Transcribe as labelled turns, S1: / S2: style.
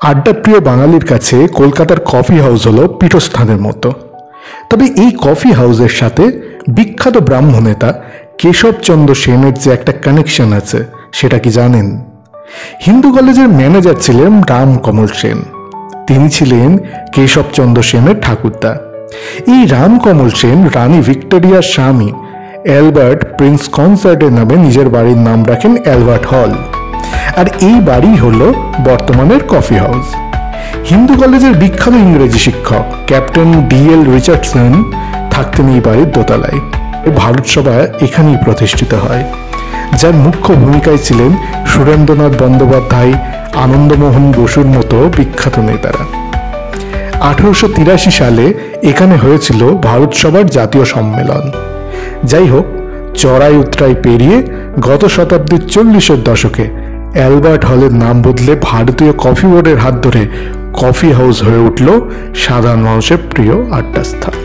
S1: আড্ডা প্রিয় বাঙালির কাছে কলকাতার কফি হাউস হলো পীঠস্থানের মতো। তবে এই কফি হাউসের সাথে বিখ্যাত ব্রাহ্ম নেতা কেশবচন্দ্র সেনের যে একটা কানেকশন আছে সেটা কি জানেন? হিন্দু কলেজের ম্যানেজার ছিলেন রামকমল সেন। তিনি ছিলেন কেশবচন্দ্র সেনের ঠাকুরদা। এই রামকমল সেন রানী ভিক্টোরিয়ার স্বামী অ্যালবার্ট প্রিন্স কনসার্টের নামে নিজের বাড়ির নাম রাখেন অ্যালবার্ট হল। আর এই বাড়ি হলো বর্তমানের কফি হাউস। হিন্দু কলেজের বিখ্যাত ইংরেজি শিক্ষক ক্যাপ্টেন ডি.এল. রিচার্ডসন থাকতেন এই বাড়ির দোতলায়। ভারত সভা এখানেই প্রতিষ্ঠিত হয়, যার মুখ্য ভূমিকায় ছিলেন সুরেন্দ্রনাথ বন্দ্যোপাধ্যায়, আনন্দমোহন বসুর মতো বিখ্যাত নেতারা। 1883 সালে এখানে হয়েছিল ভারত সভার জাতীয় সম্মেলন। যাই হোক, চড়াই উতরাই পেরিয়ে গত শতাব্দীর 40-এর দশকে অ্যালবার্ট হলের নাম বদলে ভারতীয় কফি বোর্ডের হাত ধরে কফি হাউস হয়ে উঠল সাধারণ মানুষের প্রিয় আড্ডা স্থান।